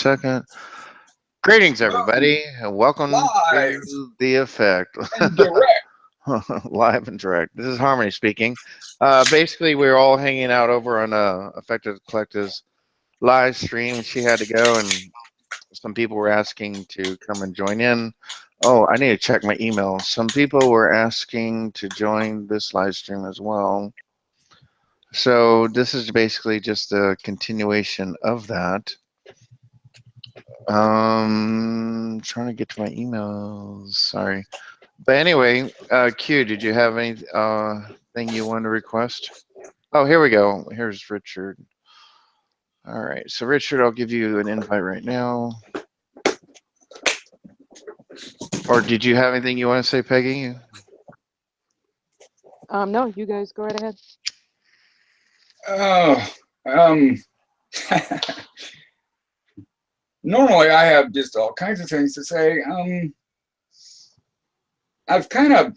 second. Greetings, Boom, everybody, and welcome live to The Effect. and direct. Live and direct. This is Harmony speaking. Basically, we were all hanging out over on Affected Collective's live stream. She had to go, and some people were asking to come and join in. Oh, I need to check my email. Some people were asking to join this live stream as well. So this is basically just a continuation of that. Trying to get to my emails. Sorry. But anyway, Q, did you have any thing you want to request? Oh, here we go. Here's Richard. All right. So Richard, I'll give you an invite right now. Or did you have anything you want to say, Peggy? No, you guys go right ahead. Oh, normally I have just all kinds of things to say. I've kind of,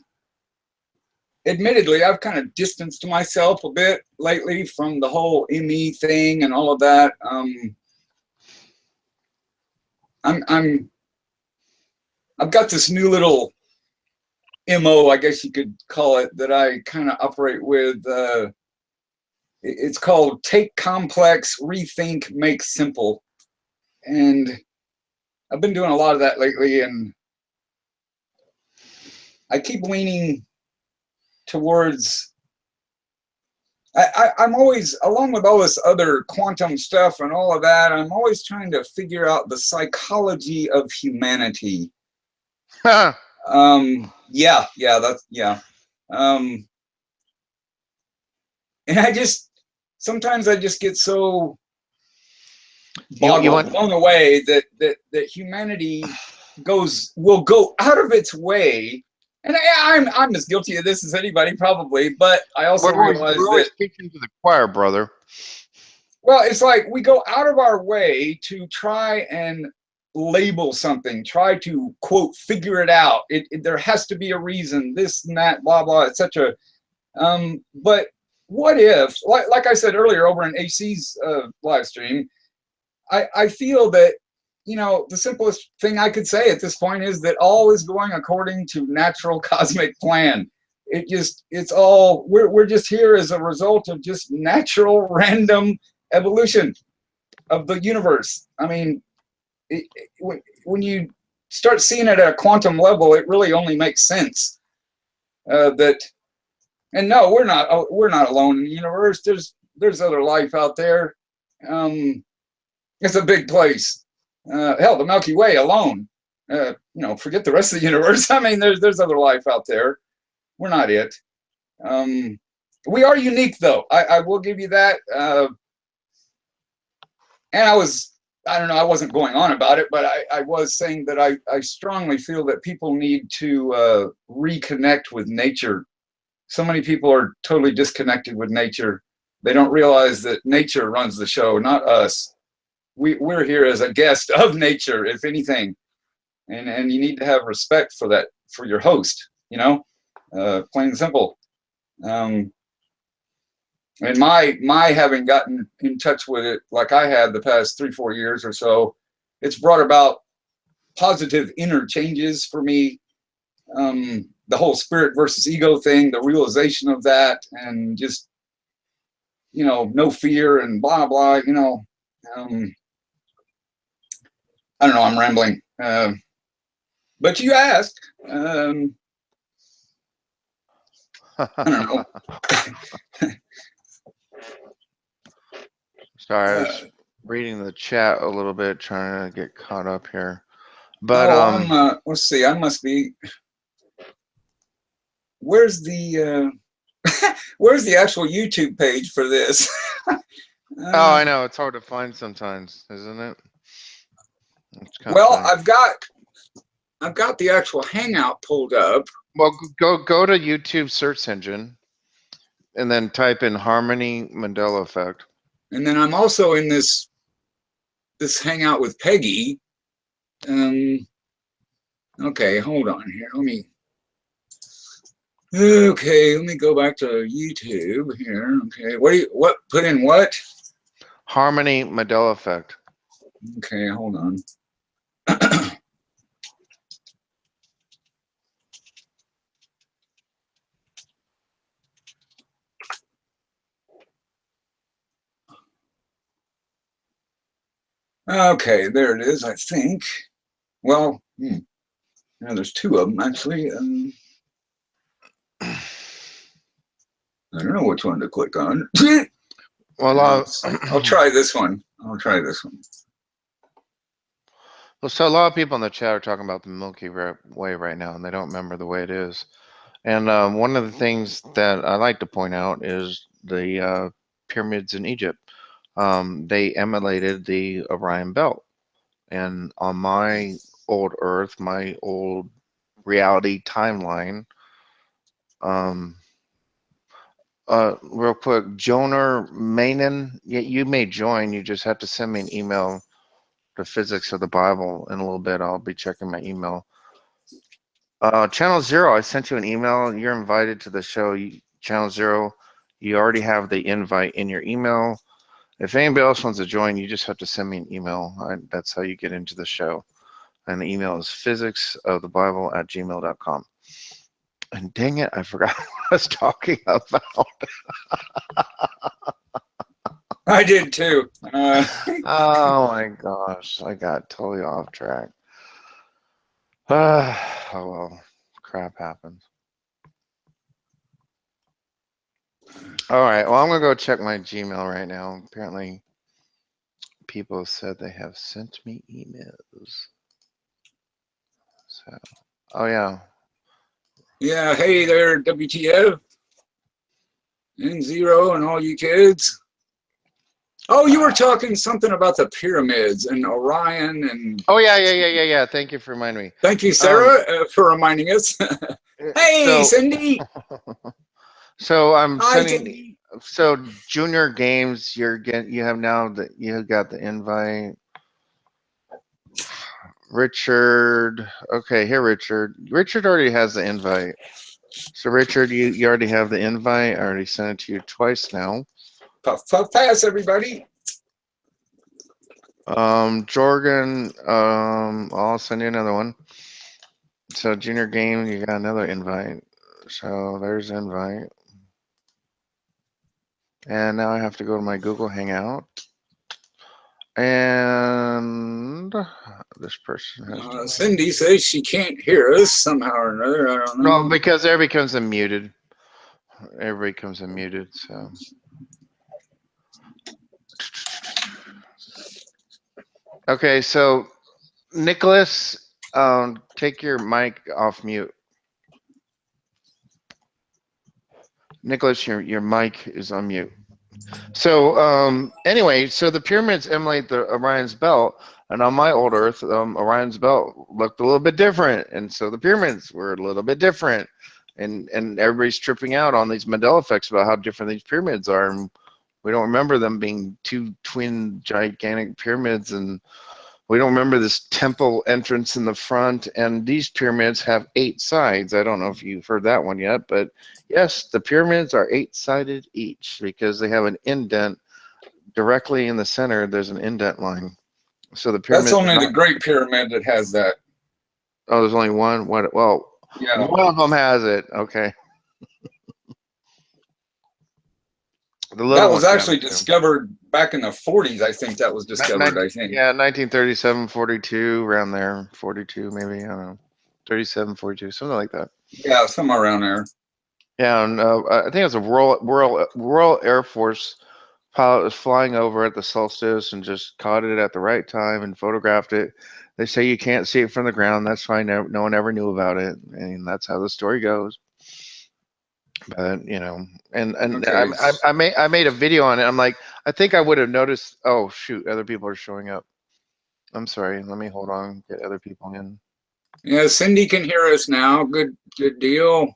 admittedly, I've kind of distanced myself a bit lately from the whole ME thing and all of that. I've got this new little MO, I guess you could call it, that I kind of operate with. It's called Take Complex, Rethink, Make Simple. And I've been doing a lot of that lately, and I keep leaning towards, I'm always, along with all this other quantum stuff and all of that, I'm always trying to figure out the psychology of humanity. Yeah. And I just, sometimes I just get so blown away that humanity will go out of its way, and I'm as guilty of this as anybody probably, but I also realize we're always preaching to the choir, brother. Well, it's like we go out of our way to try and label something, try to quote figure it out. There has to be a reason, this and that, blah blah, etc. But what if, like I said earlier over in AC's live stream, I feel that, you know, the simplest thing I could say at this point is that all is going according to natural cosmic plan. It's all, we're just here as a result of just natural random evolution of the universe. I mean, when you start seeing it at a quantum level, it really only makes sense that. And no, we're not alone in the universe. There's other life out there. It's a big place. Hell, the Milky Way alone. You know, forget the rest of the universe. I mean, there's other life out there. We're not it. We are unique, though. I will give you that. And I don't know, I wasn't going on about it, but I was saying that I strongly feel that people need to reconnect with nature. So many people are totally disconnected with nature. They don't realize that nature runs the show, not us. We're here as a guest of nature, if anything. And you need to have respect for that, for your host, you know, plain and simple. And my having gotten in touch with it like I have the past 3-4 years or so, it's brought about positive inner changes for me. The whole spirit versus ego thing, the realization of that, and just, you know, no fear and blah blah, you know. I don't know, I'm rambling, but you asked. I don't know. Sorry, I was reading the chat a little bit, trying to get caught up here. But let's see, I must be. Where's the where's the actual YouTube page for this? Oh, I know, it's hard to find sometimes, isn't it? Well, funny. I've got the actual Hangout pulled up. Well, go to YouTube search engine, and then type in Harmony Mandela Effect. And then I'm also in this Hangout with Peggy. Okay, hold on here. Let me go back to YouTube here. Okay, what put in what? Harmony Mandela Effect. Okay, hold on. Okay, there it is, I think. Well, yeah, there's two of them actually. I don't know which one to click on. Well, I'll try this one. I'll try this one. well, so a lot of people in the chat are talking about the Milky Way right now, and they don't remember the way it is. And one of the things that I like to point out is the pyramids in Egypt. They emulated the Orion Belt. And on my old Earth, my old reality timeline, um, real quick, Joner Mainen, you may join. You just have to send me an email to Physics of the Bible in a little bit. I'll be checking my email. Channel Zero, I sent you an email. You're invited to the show. Channel Zero, you already have the invite in your email. If anybody else wants to join, you just have to send me an email. That's how you get into the show. And the email is physicsofthebible@gmail.com. And dang it, I forgot what I was talking about. I did too. Oh my gosh, I got totally off track. Oh well, crap happens. All right, well, I'm gonna go check my Gmail right now. Apparently, people said they have sent me emails. So, oh yeah. Yeah, hey there, WTF, N0, and all you kids. Oh, you were talking something about the pyramids and Orion and. Oh yeah. Thank you for reminding me. Thank you, Sarah, for reminding us. Hey, So, Cindy. so I'm Hi, sending. Cindy. So junior games, you have now that you got the invite. Richard, okay, here, Richard. Richard already has the invite. So Richard, you already have the invite. I already sent it to you twice now. Puff, puff, pass, everybody. Jorgen, I'll send you another one. So junior game, you got another invite. So there's invite. And now I have to go to my Google Hangout. And this person has Cindy says she can't hear us somehow or another. I don't know. no, because everybody comes unmuted. Everybody comes unmuted, so. Okay, so Nicholas, take your mic off mute. Nicholas, your mic is on mute. So anyway, so the pyramids emulate the Orion's belt, and on my old Earth, Orion's belt looked a little bit different, and so the pyramids were a little bit different, and everybody's tripping out on these Mandela effects about how different these pyramids are, and we don't remember them being two twin gigantic pyramids, and we don't remember this temple entrance in the front, and these pyramids have 8 sides. I don't know if you've heard that one yet, but yes, the pyramids are 8-sided each because they have an indent directly in the center. There's an indent line. So the That's pyramids. only the Great Pyramid that has that. Oh, there's only one. What? Well, Yeah. one of them has it. Okay. The little That was ones have actually it too. discovered back in the 40s, I think that was discovered, I think. Yeah, 1937, 42, around there. 42, maybe. I don't know. 37, 42, something like that. Yeah, somewhere around there. Yeah, and I think it was a Royal Air Force pilot was flying over at the solstice and just caught it at the right time and photographed it. They say you can't see it from the ground. That's fine. No one ever knew about it, and that's how the story goes. But you know, and Okay. I made a video on it. I'm like, I think I would have noticed. Oh shoot, other people are showing up. I'm sorry. Let me hold on. Get other people in. Yeah, Cindy can hear us now. Good deal.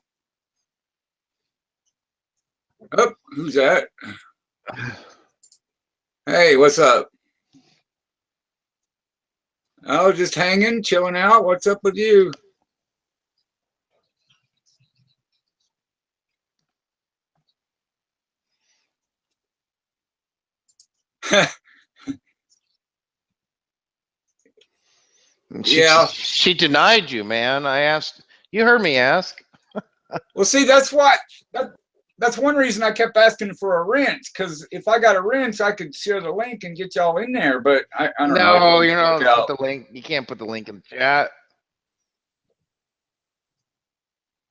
Oh, who's that? Hey, what's up? Oh, just hanging, chilling out. What's up with you? Yeah. She denied you, man. I asked. You heard me ask. Well, see, that's why. That's one reason I kept asking for a wrench, because if I got a wrench, I could share the link and get y'all in there. But I don't know. It No, didn't you're work not. Put out. the link. You can't put the link in the chat.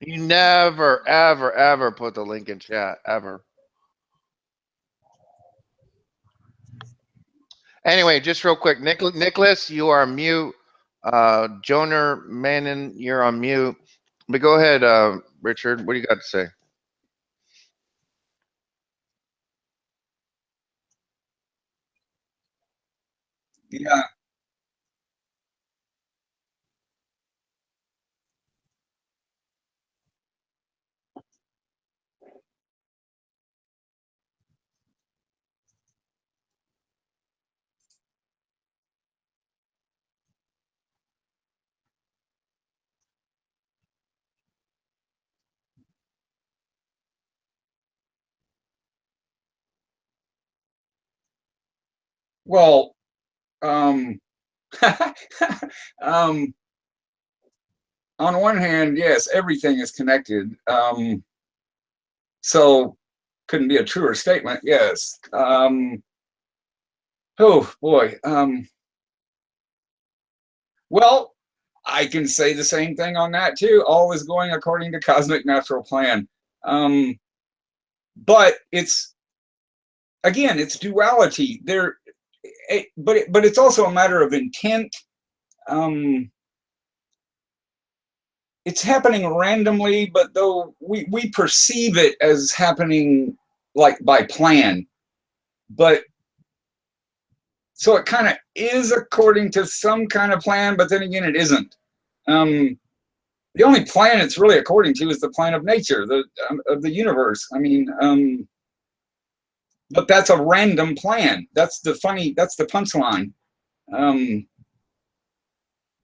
You never, ever, ever put the link in chat ever. Anyway, just real quick, Nicholas, you are mute. Joner Manon, you're on mute. But go ahead, Richard. What do you got to say? Yeah. Well, um, um, on one hand, yes, everything is connected. So couldn't be a truer statement. Yes. Oh boy. Well, I can say the same thing on that too. All is going according to cosmic natural plan. Um, but it's again, it's duality. But it's also a matter of intent. Um, it's happening randomly, but though we perceive it as happening like by plan, but so it kind of is according to some kind of plan, but then again, it isn't. The only plan it's really according to is the plan of nature, of the universe. I mean, but that's a random plan. That's the punchline. Um,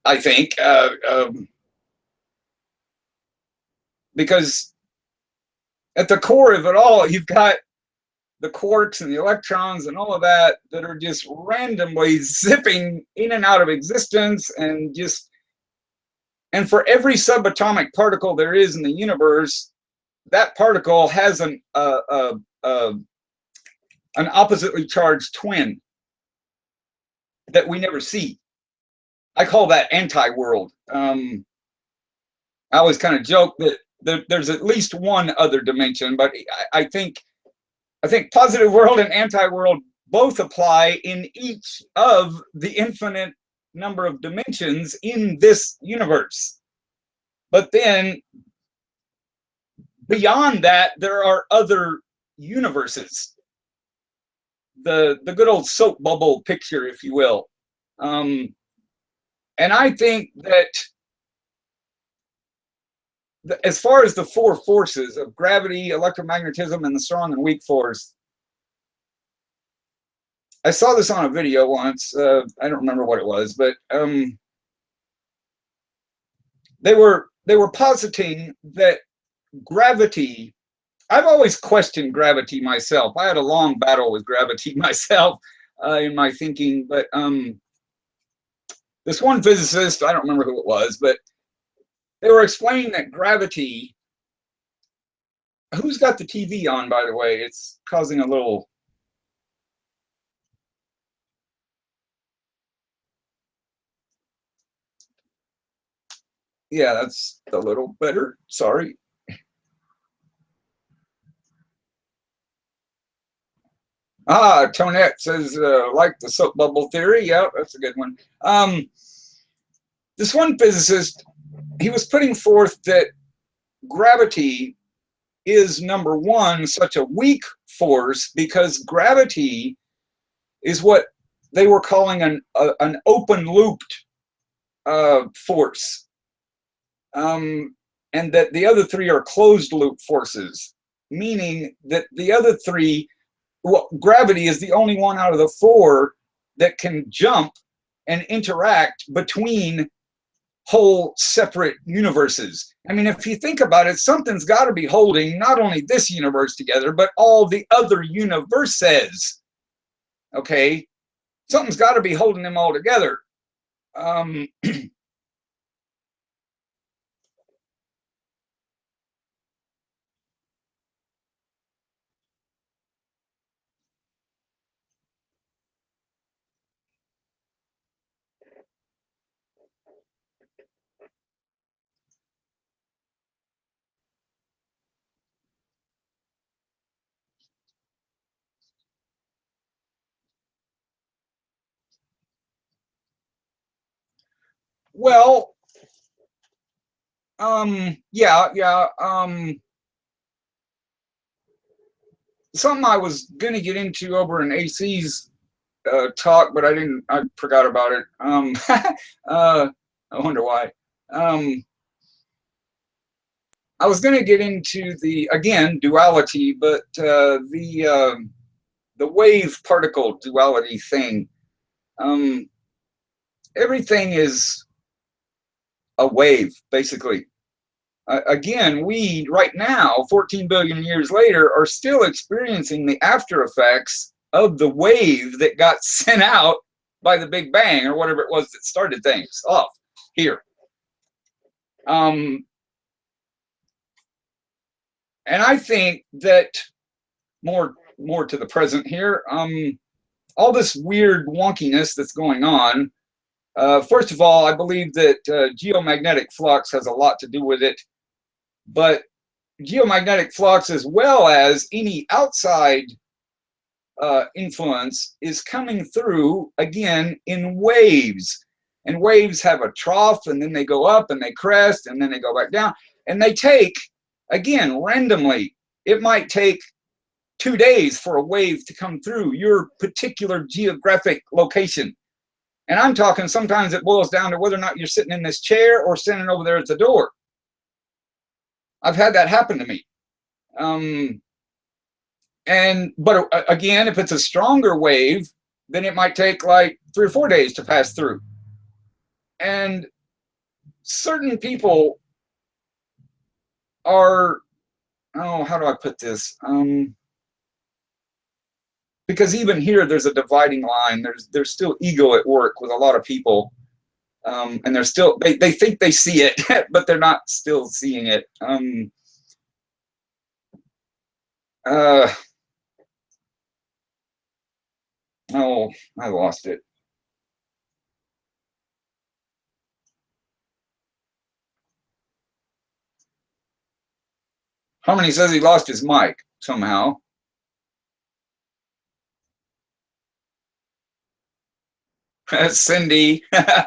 I think because at the core of it all, you've got the quarks and the electrons and all of that that are just randomly zipping in and out of existence, and for every subatomic particle there is in the universe, that particle has an oppositely charged twin that we never see. I call that anti-world. I always kind of joke that there's at least one other dimension, but I think positive world and anti-world both apply in each of the infinite number of dimensions in this universe. But then beyond that, there are other universes. The good old soap bubble picture, if you will. And I think that as far as the four forces of gravity, electromagnetism, and the strong and weak force, I saw this on a video once. I don't remember what it was, but they were positing that gravity. I've always questioned gravity myself. I had a long battle with gravity myself in my thinking, but this one physicist, I don't remember who it was, but they were explaining that gravity. Who's got the TV on, by the way? It's causing a little. Yeah, that's a little better. Sorry. Ah, Tonette says, like the soap bubble theory. Yeah, that's a good one. This one physicist, he was putting forth that gravity is, number one, such a weak force because gravity is what they were calling an open looped force. And that the other three are closed loop forces, meaning that the other three, well, gravity is the only one out of the four that can jump and interact between whole separate universes. I mean, if you think about it, something's got to be holding not only this universe together, but all the other universes. Okay? Something's got to be holding them all together. Um, well, yeah. Something I was gonna get into over in AC's talk, but I didn't. I forgot about it. I wonder why. Um, I was going to get into the again duality, but the wave particle duality thing. Um, Everything is a wave, basically. Again, we right now, 14 billion years later, are still experiencing the after effects of the wave that got sent out by the Big Bang or whatever it was that started things off here. Um, and I think that more to the present here. All this weird wonkiness that's going on. First of all, I believe that geomagnetic flux has a lot to do with it, but geomagnetic flux, as well as any outside influence, is coming through again in waves. And waves have a trough, and then they go up and they crest, and then they go back down. And they take, again, randomly, it might take 2 days for a wave to come through your particular geographic location. And I'm talking sometimes it boils down to whether or not you're sitting in this chair or standing over there at the door. I've had that happen to me. But again, if it's a stronger wave, then it might take like 3 or 4 days to pass through. And certain people are, oh, how do I put this? Because even here, there's a dividing line. There's still ego at work with a lot of people, and they're still they think they see it, but they're not still seeing it. Oh, I lost it. Harmony says he lost his mic somehow. Cindy. Yeah,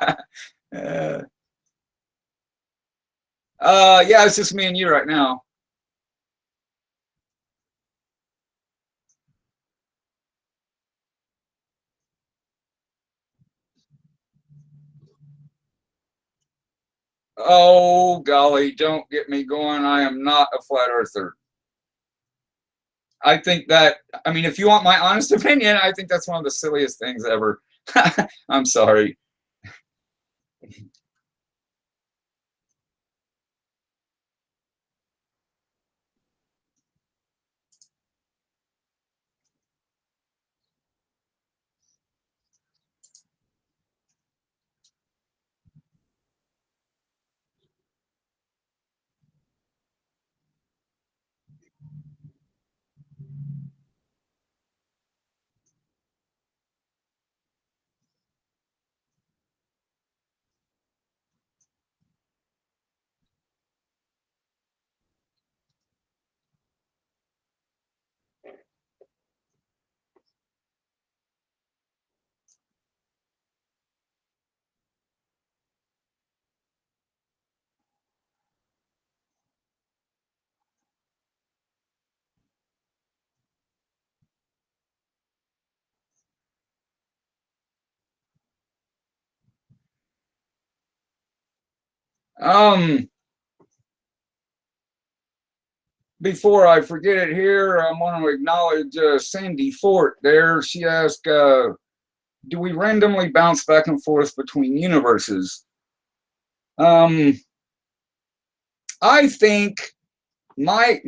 it's just me and you right now. Oh, golly, don't get me going. I am not a flat earther. I think that, I mean, if you want my honest opinion, I think that's one of the silliest things ever. I'm sorry. Um, Before I forget it here, I want to acknowledge Sandy Fort there. She asked, do we randomly bounce back and forth between universes? I think my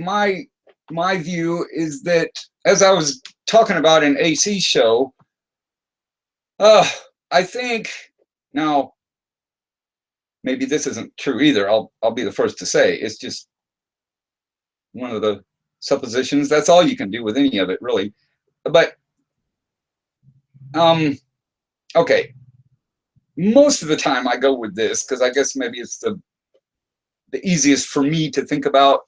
view is that, as I was talking about in AC show, I think now maybe this isn't true either. I'll be the first to say it's just one of the suppositions. That's all you can do with any of it, really. But okay, most of the time I go with this because I guess maybe it's the easiest for me to think about.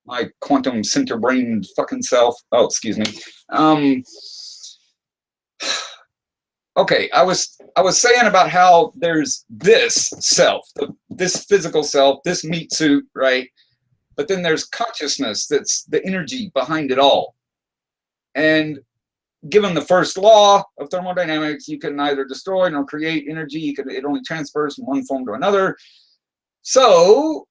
My quantum center brain fucking self. Oh, excuse me. Okay, I was saying about how there's this self, this physical self, this meat suit, right? But then there's consciousness, that's the energy behind it all. And given the first law of thermodynamics, you can neither destroy nor create energy. It only transfers from one form to another. So